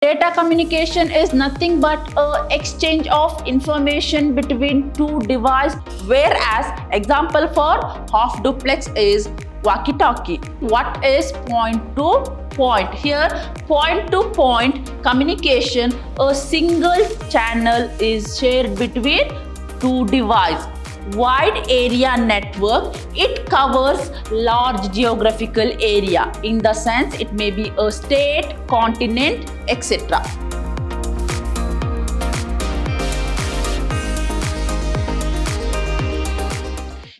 Data communication is nothing but a exchange of information between two devices, whereas example for half duplex is walkie-talkie. What is point to point? Here, point to point communication, a single channel is shared between two devices. Wide area network, it covers large geographical area. In the sense, it may be a state, continent, etc.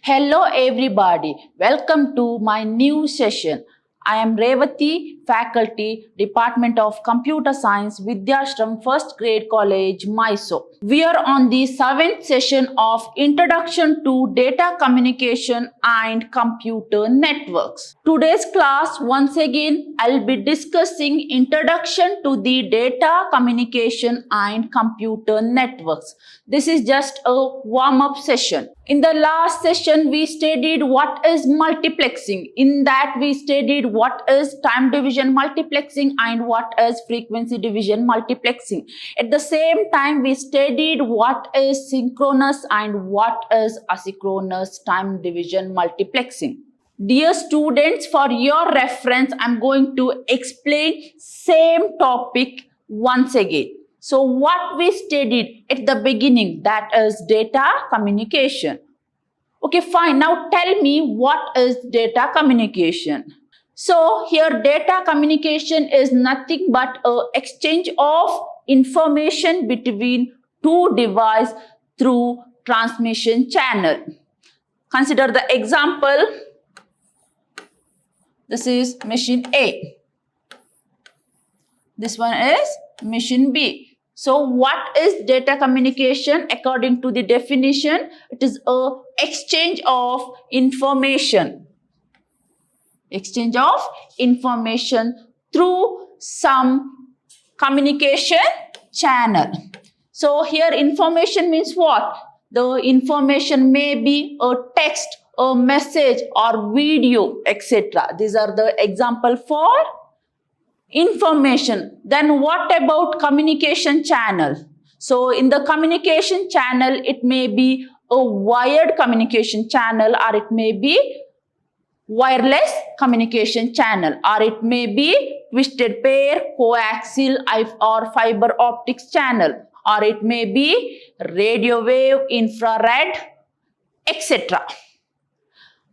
Hello everybody, welcome to my new session. I am Revati, faculty, Department of Computer Science, Vidyashram, First Grade College, Mysore. We are on the 7th session of Introduction to Data Communication and Computer Networks. Today's class, once again, I'll be discussing Introduction to the Data Communication and Computer Networks. This is just a warm-up session. In the last session, we studied what is multiplexing. In that, we studied what is time division multiplexing and what is frequency division multiplexing. At the same time, we studied what is synchronous and what is asynchronous time division multiplexing. Dear students, for your reference, I'm going to explain same topic once again. So what we studied at the beginning, that is data communication. Okay, fine. Now tell me, what is data communication? So here data communication is nothing but an exchange of information between two devices through transmission channel. Consider the example. This is machine A. This one is machine B. So what is data communication? According to the definition, it is a exchange of information. Exchange of information through some communication channel. So here information means what? The information may be a text, a message or video, etc. These are the example for information. Then what about communication channel? So in the communication channel, it may be a wired communication channel, or it may be wireless communication channel, or it may be twisted pair, coaxial or fiber optics channel, or it may be radio wave, infrared, etc.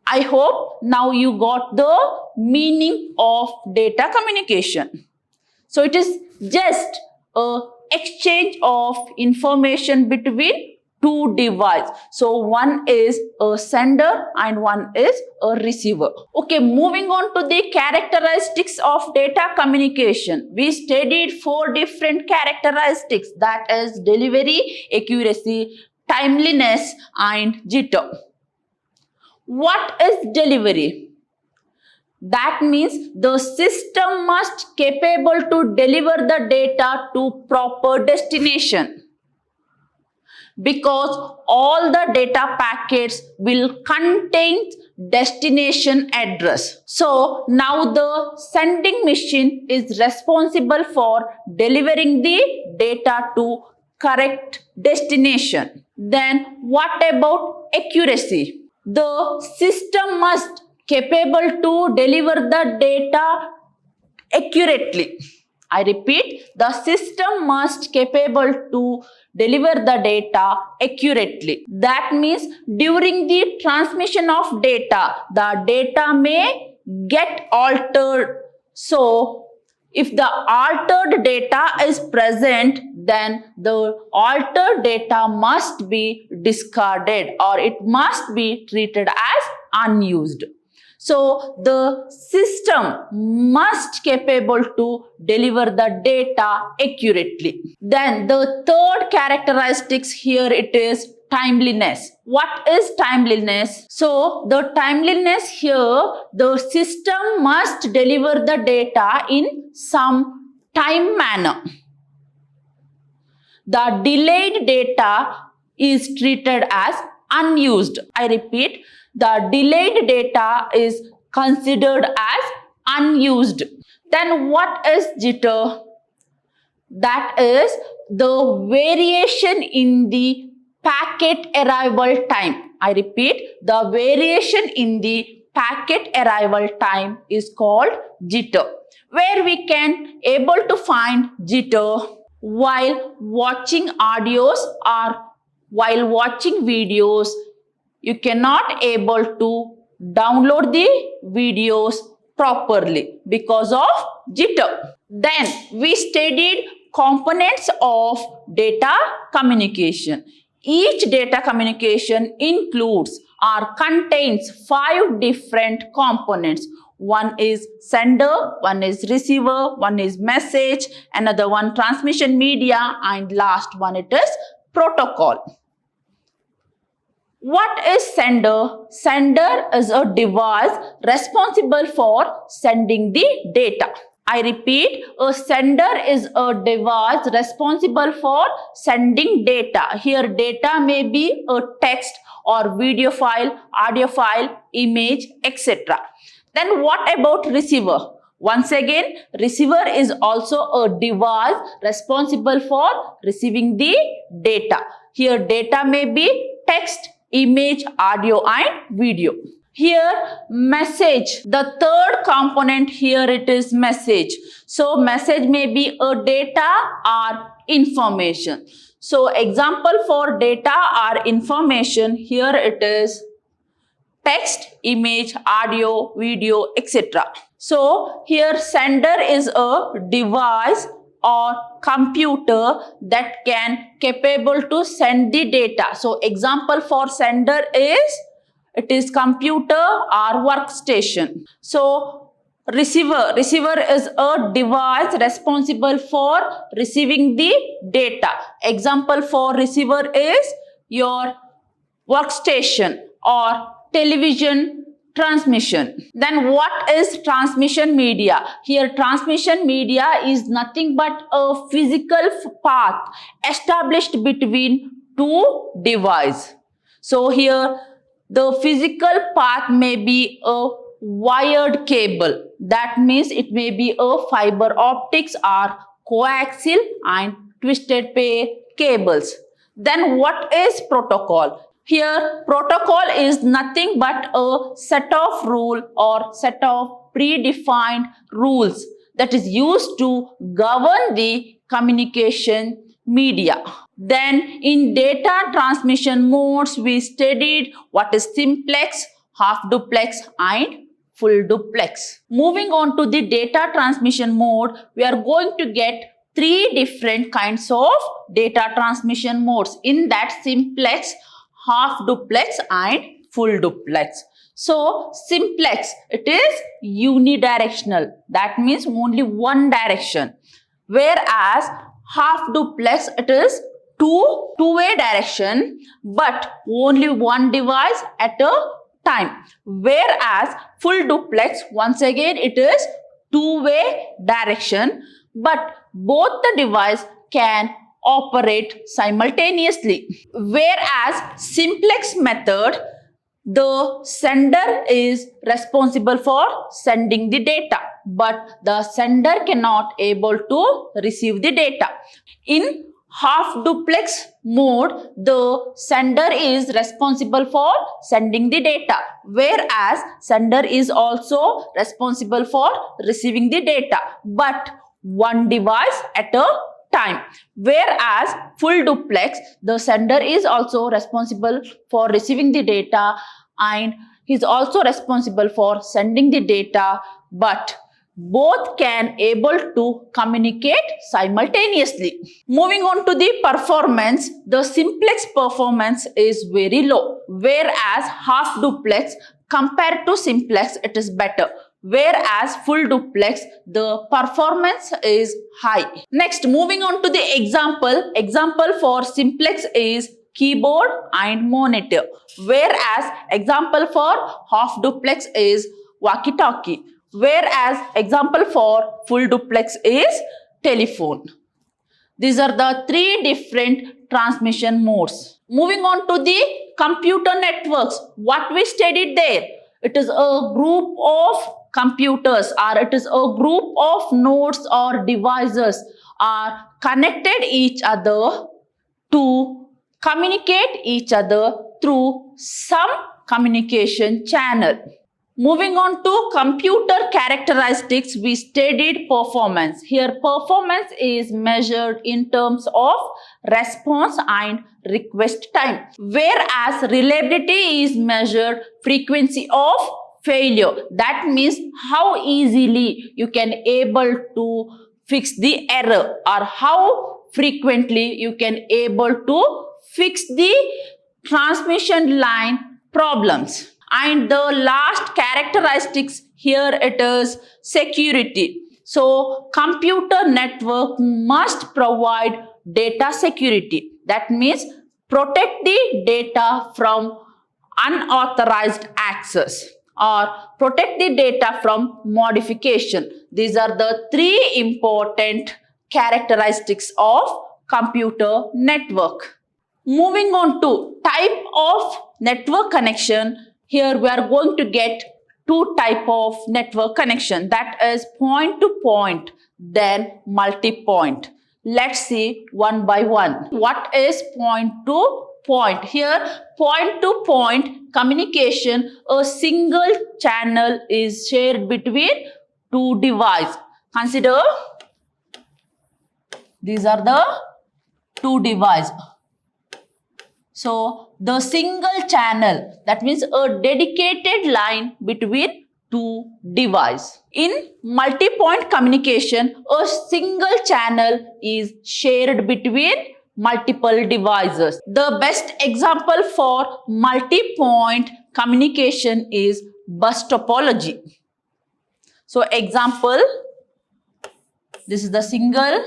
I hope now you got the meaning of data communication. So it is just an exchange of information between two devices. So one is a sender and one is a receiver. Okay, moving on to the characteristics of data communication. We studied 4 different characteristics, that is delivery, accuracy, timeliness and jitter. What is delivery? That means the system must capable to deliver the data to proper destination, because all the data packets will contain destination address. So now the sending machine is responsible for delivering the data to correct destination. Then what about accuracy? The system must capable to deliver the data accurately. I repeat, the system must capable to deliver the data accurately. That means during the transmission of data, the data may get altered. So if the altered data is present, then the altered data must be discarded or it must be treated as unused. So the system must capable to deliver the data accurately. Then the third characteristics here, it is timeliness. What is timeliness? So the timeliness here, the system must deliver the data in some time manner. The delayed data is treated as unused. I repeat, the delayed data is considered as unused. Then what is jitter? That is the variation in the packet arrival time. I repeat, the variation in the packet arrival time is called jitter, where we can able to find jitter while watching audios or while watching videos. You cannot able to download the videos properly because of jitter. Then we studied components of data communication. Each data communication includes or contains 5 different components. One is sender, one is receiver, one is message, another one transmission media, and last one it is protocol. What is sender? Sender is a device responsible for sending the data. I repeat, a sender is a device responsible for sending data. Here data may be a text or video file, audio file, image, etc. Then what about receiver? Once again, receiver is also a device responsible for receiving the data. Here data may be text, image, audio and video. Here message, the third component here it is message. So message may be a data or information. So example for data or information, here it is text, image, audio, video, etc. So here sender is a device or computer that can capable to send the data. So example for sender is it is computer or workstation. So receiver is a device responsible for receiving the data. Example for receiver is your workstation or television transmission. Then what is transmission media? Here transmission media is nothing but a physical path established between two devices. So here the physical path may be a wired cable. That means it may be a fiber optics or coaxial and twisted pair cables. Then what is protocol? Here protocol is nothing but a set of rule or set of predefined rules that is used to govern the communication media. Then in data transmission modes, we studied what is simplex, half duplex and full duplex. Moving on to the data transmission mode, we are going to get 3 different kinds of data transmission modes. In that simplex, half duplex and full duplex. So simplex, it is unidirectional. That means only one direction. Whereas half duplex, it is two-way direction, but only one device at a time. Whereas full duplex, once again, it is two-way direction, but both the device can operate simultaneously. Whereas simplex method, the sender is responsible for sending the data, but the sender cannot able to receive the data. In half duplex mode, the sender is responsible for sending the data, whereas sender is also responsible for receiving the data, but one device at a time. Whereas full duplex, the sender is also responsible for receiving the data and is also responsible for sending the data, but both can able to communicate simultaneously. Moving on to the performance, the simplex performance is very low, whereas half duplex compared to simplex it is better. Whereas full duplex, the performance is high. Next, moving on to the example. Example for simplex is keyboard and monitor. Whereas example for half duplex is walkie-talkie. Whereas example for full duplex is telephone. These are the 3 different transmission modes. Moving on to the computer networks. What we studied there? It is a group of computers, or it is a group of nodes or devices are connected each other to communicate each other through some communication channel. Moving on to computer characteristics, we studied performance. Here performance is measured in terms of response and request time, whereas reliability is measured frequency of failure. That means how easily you can able to fix the error, or how frequently you can able to fix the transmission line problems. And the last characteristics here, it is security. So computer network must provide data security. That means protect the data from unauthorized access, or protect the data from modification. These are the three important characteristics of computer network. Moving on to type of network connection, here we are going to get two type of network connection, that is point to point, then multi-point. Let's see one by one. What is point to point? Here point to point communication, a single channel is shared between two devices. Consider these are the two devices. So the single channel, that means a dedicated line between two devices. In multi-point communication, a single channel is shared between multiple devices. The best example for multi-point communication is bus topology. So example, this is the single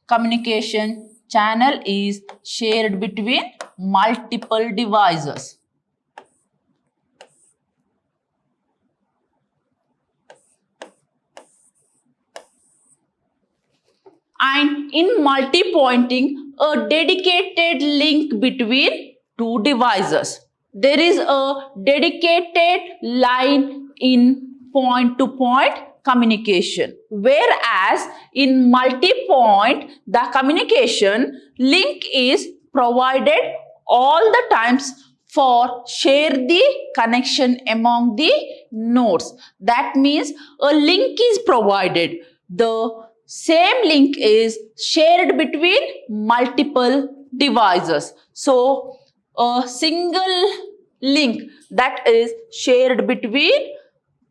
communication channel is shared between multiple devices. And in multi-pointing, a dedicated link between two devices. There is a dedicated line in point-to-point communication, whereas in multi-point, the communication link is provided all the times for share the connection among the nodes. That means a link is provided. The same link is shared between multiple devices. So a single link that is shared between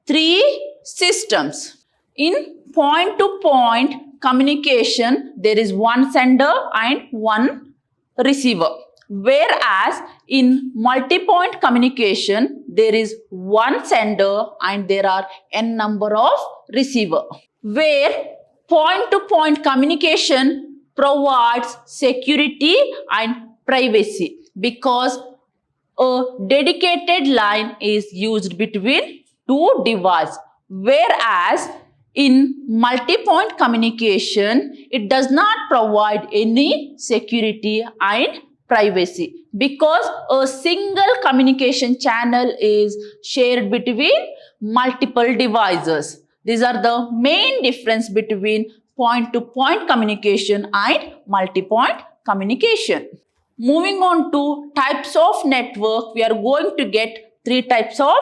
three systems. In point-to-point communication, there is one sender and one receiver. Whereas in multi-point communication, there is one sender and there are n number of receiver. Where point-to-point communication provides security and privacy, because a dedicated line is used between two devices. Whereas in multi-point communication, it does not provide any security and privacy, because a single communication channel is shared between multiple devices. These are the main difference between point-to-point communication and multi-point communication. Moving on to types of network, we are going to get three types of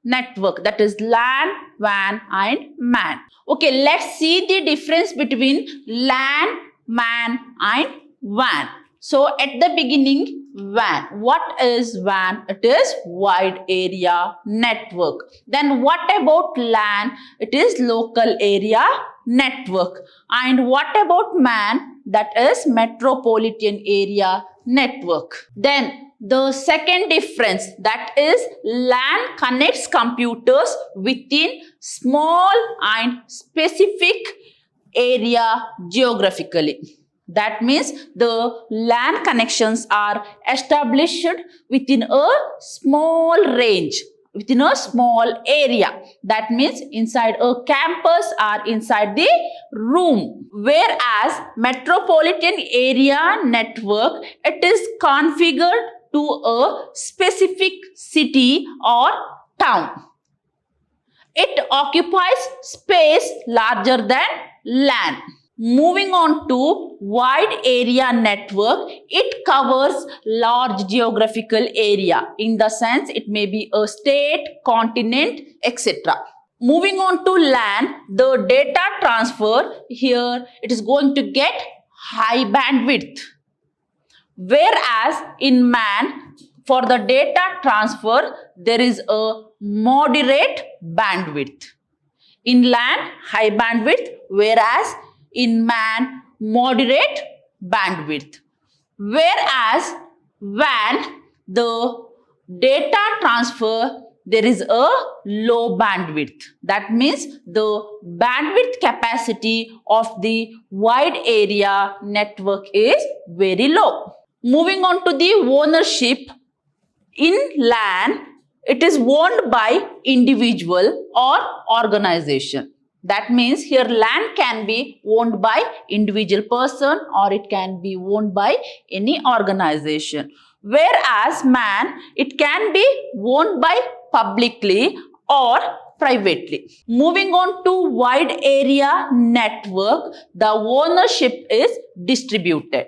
network, that is LAN, WAN and MAN. Okay, let's see the difference between LAN, MAN and WAN. So at the beginning, WAN. What is WAN? It is wide area network. Then what about LAN? It is local area network. And what about MAN? That is metropolitan area network. Then the second difference, that is LAN connects computers within small and specific area geographically. That means the LAN connections are established within a small range, within a small area. That means inside a campus or inside the room. Whereas metropolitan area network, it is configured to a specific city or town. It occupies space larger than LAN. Moving on to wide area network, it covers large geographical area. In the sense, it may be a state, continent, etc. Moving on to LAN, the data transfer here, it is going to get high bandwidth. Whereas in MAN, for the data transfer, there is a moderate bandwidth. In LAN, high bandwidth, whereas in MAN, moderate bandwidth. Whereas WAN, the data transfer, there is a low bandwidth. That means the bandwidth capacity of the wide area network is very low. Moving on to the ownership, in LAN, it is owned by individual or organization. That means here LAN can be owned by individual person or it can be owned by any organization. Whereas MAN, it can be owned by publicly or privately. Moving on to wide area network, the ownership is distributed.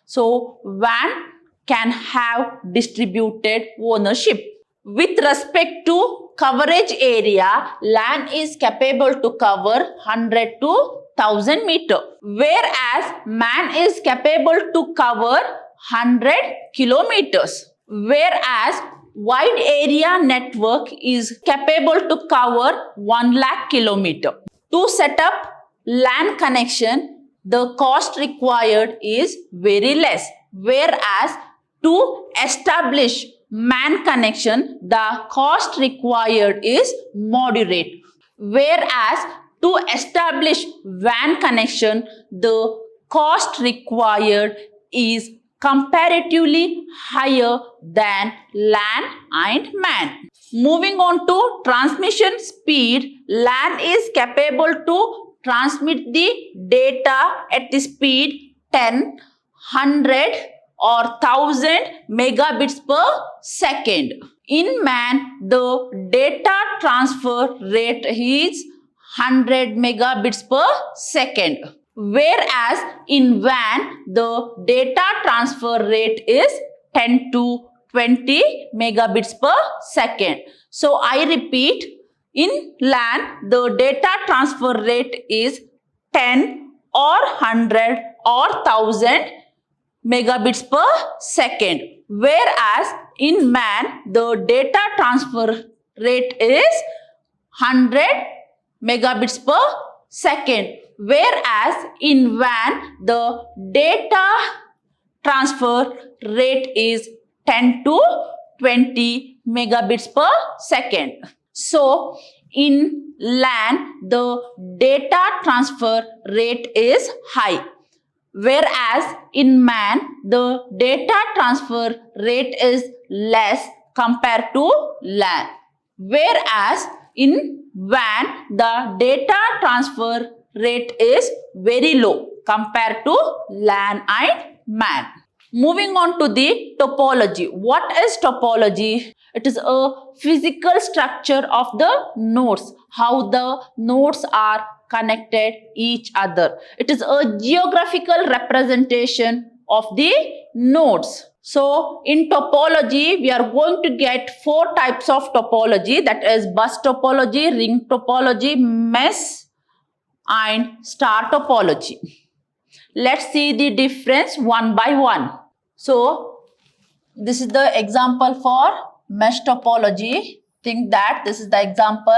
So WAN can have distributed ownership. With respect to coverage area, LAN is capable to cover 100 to 1000 meter, whereas MAN is capable to cover 100 kilometers. Whereas wide area network is capable to cover 1 lakh kilometer. To set up LAN connection, the cost required is very less, whereas to establish MAN connection, the cost required is moderate. Whereas to establish WAN connection, the cost required is comparatively higher than LAN and MAN. Moving on to transmission speed, LAN is capable to transmit the data at the speed 10, 100 or 1000 megabits per second. In MAN, the data transfer rate is 100 megabits per second. Whereas in WAN, the data transfer rate is 10 to 20 megabits per second. So I repeat, in LAN, the data transfer rate is 10 or 100 or 1000 megabits per second. Whereas in MAN, the data transfer rate is 100 megabits per second. Whereas in WAN, the data transfer rate is 10 to 20 megabits per second. So, in LAN, the data transfer rate is high. Whereas in MAN, the data transfer rate is less compared to LAN. Whereas in WAN, the data transfer rate is very low compared to LAN and MAN. Moving on to the topology. What is topology? It is a physical structure of the nodes, how the nodes are connected each other. It is a geographical representation of the nodes. So in topology, we are going to get 4 types of topology, that is bus topology, ring topology, mesh and star topology. Let's see the difference one by one. So this is the example for mesh topology. Think that this is the example.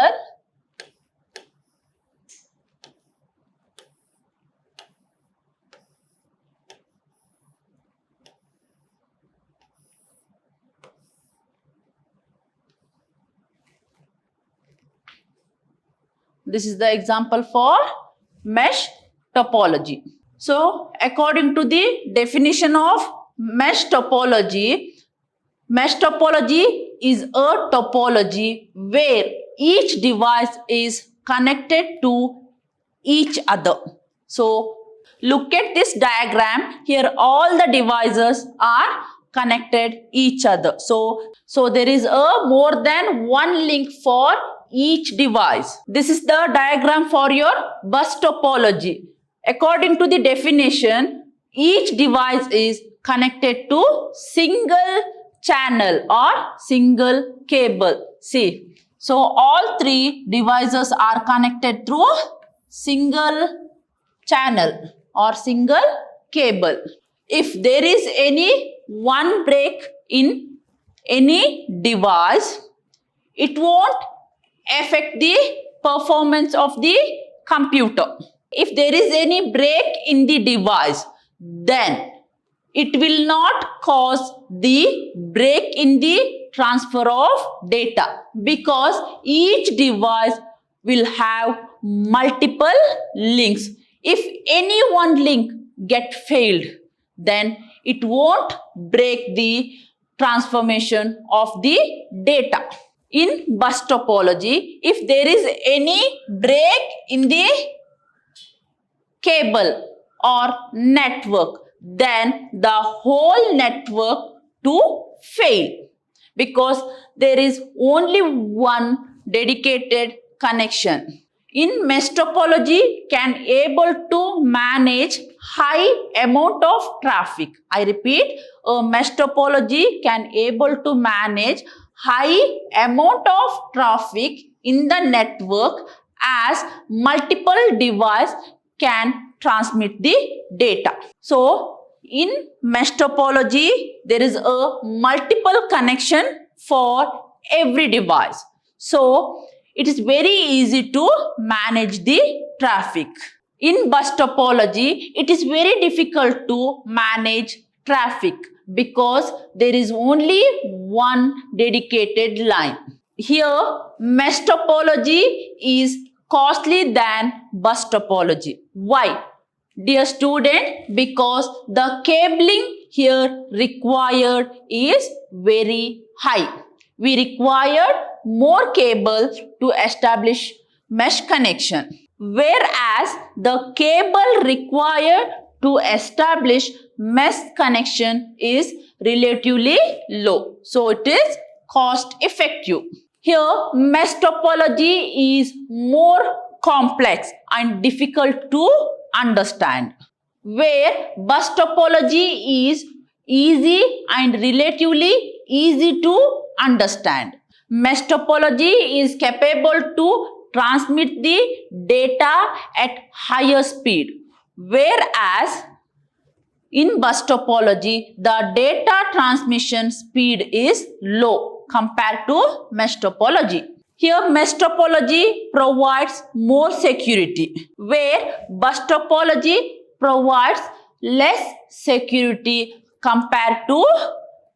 This is the example for mesh topology. So, according to the definition of mesh topology is a topology where each device is connected to each other. So, look at this diagram. Here all the devices are connected each other. So there is a more than one link for each device. This is the diagram for your bus topology. According to the definition, each device is connected to single channel or single cable. See, so all three devices are connected through single channel or single cable. If there is any one break in any device, it won't affect the performance of the computer. If there is any break in the device, then it will not cause the break in the transfer of data, because each device will have multiple links. If any one link get failed, then it won't break the transformation of the data. In bus topology, if there is any break in the cable or network, then the whole network to fail, because there is only one dedicated connection. In mesh topology, can able to manage high amount of traffic. I repeat, a mesh topology can able to manage high amount of traffic in the network, as multiple devices can transmit the data. So, in mesh topology, there is a multiple connection for every device. So, it is very easy to manage the traffic. In bus topology, it is very difficult to manage traffic, because there is only one dedicated line. Here, mesh topology is costly than bus topology. Why? Dear student, because the cabling here required is very high. We required more cable to establish mesh connection, whereas the cable required to establish mesh connection is relatively low. So it is cost effective. Here, mesh topology is more complex and difficult to understand, where bus topology is easy and relatively easy to understand. Mesh topology is capable to transmit the data at higher speed, whereas in bus topology, the data transmission speed is low compared to mesh topology. Here, mesh topology provides more security, where bus topology provides less security compared to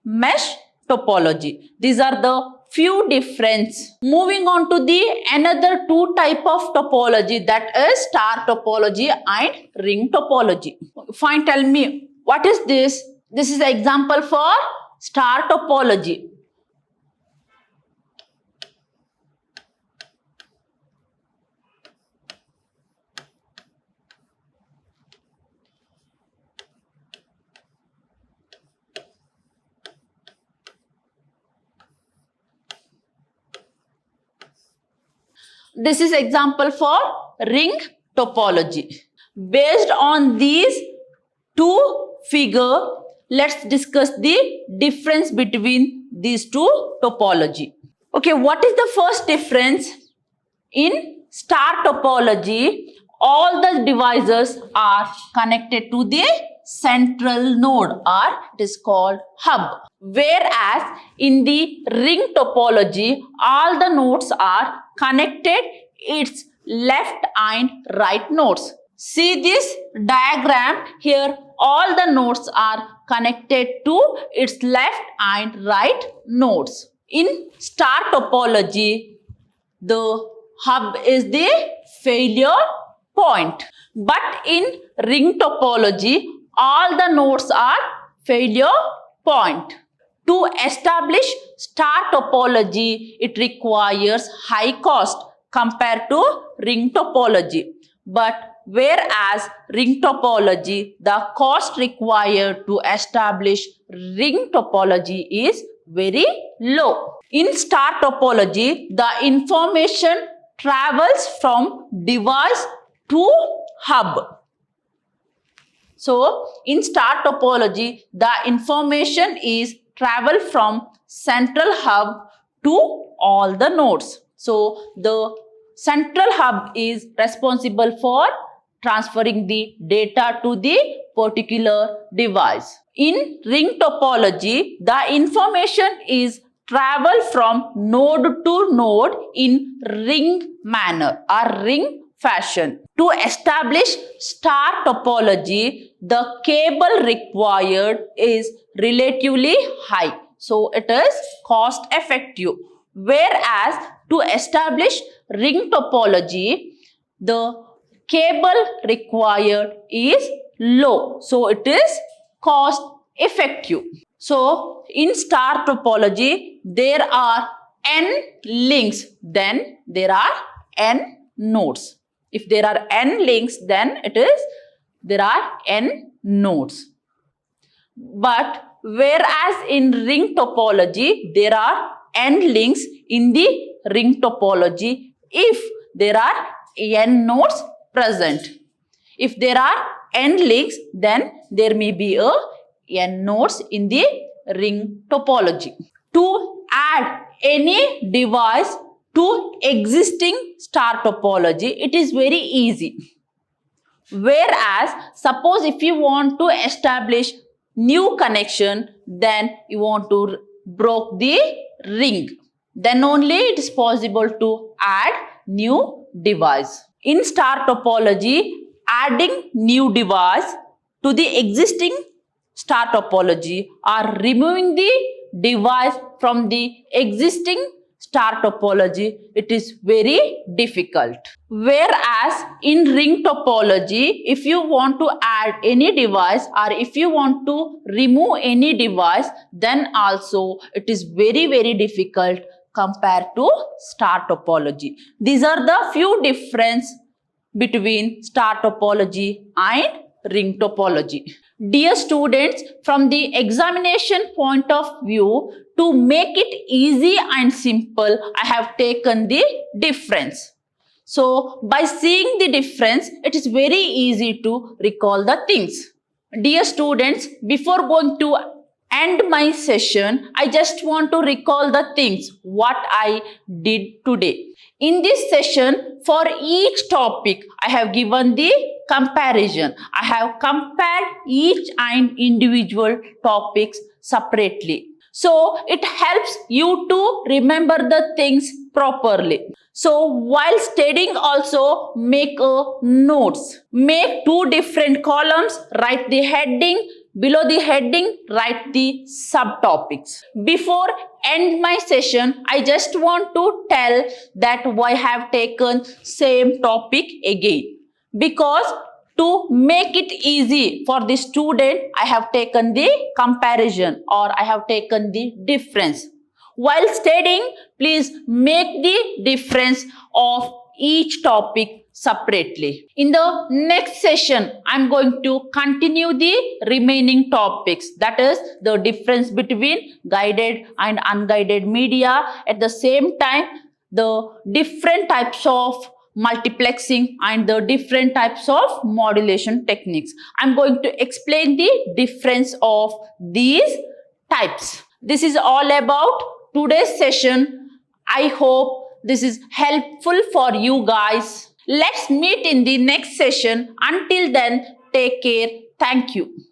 mesh topology. These are the few difference. Moving on to the another two type of topology, that is star topology and ring topology. Fine, tell me, what is this? This is an example for star topology. This is example for ring topology. Based on these two figures, let's discuss the difference between these two topology. Okay, what is the first difference? In star topology, all the devices are connected to the central node, or it is called hub. Whereas in the ring topology, all the nodes are connected its left and right nodes. See this diagram here, all the nodes are connected to its left and right nodes. In star topology, the hub is the failure point. But in ring topology, all the nodes are failure point. To establish star topology, it requires high cost compared to ring topology. But whereas ring topology, the cost required to establish ring topology is very low. In star topology, the information travels from device to hub. So in star topology, the information is travel from central hub to all the nodes. So the central hub is responsible for transferring the data to the particular device. In ring topology, the information is travel from node to node in ring manner or ring fashion. To establish star topology, the cable required is relatively high. So it is cost effective. Whereas to establish ring topology, the cable required is low. So it is cost effective. So in star topology, there are n links, then there are n nodes. If there are n links, then there are n nodes. But whereas in ring topology, there are n links in the ring topology if there are n nodes present. If there are n links, then there may be n nodes in the ring topology. To add any device to existing star topology, it is very easy. Whereas, suppose if you want to establish new connection, then you want to break the ring. Then only it is possible to add new device. In star topology, adding new device to the existing star topology or removing the device from the existing star topology, it is very difficult. Whereas in ring topology, if you want to add any device or if you want to remove any device, then also it is very, very difficult compared to star topology. These are the few differences between star topology and ring topology. Dear students, from the examination point of view, to make it easy and simple, I have taken the difference. So, by seeing the difference, it is very easy to recall the things. Dear students, before going to end my session, I just want to recall the things what I did today. In this session, for each topic, I have given the comparison. I have compared each and individual topics separately. So, it helps you to remember the things properly. So, while studying also, make notes. Make two different columns, write the heading. Below the heading, write the subtopics. Before end my session, I just want to tell that why I have taken same topic again. Because to make it easy for the student, I have taken the comparison or I have taken the difference. While studying, please make the difference of each topic separately. In the next session, I'm going to continue the remaining topics. That is the difference between guided and unguided media. At the same time, the different types of multiplexing and the different types of modulation techniques. I'm going to explain the difference of these types. This is all about today's session. I hope this is helpful for you guys. Let's meet in the next session. Until then, take care. Thank you.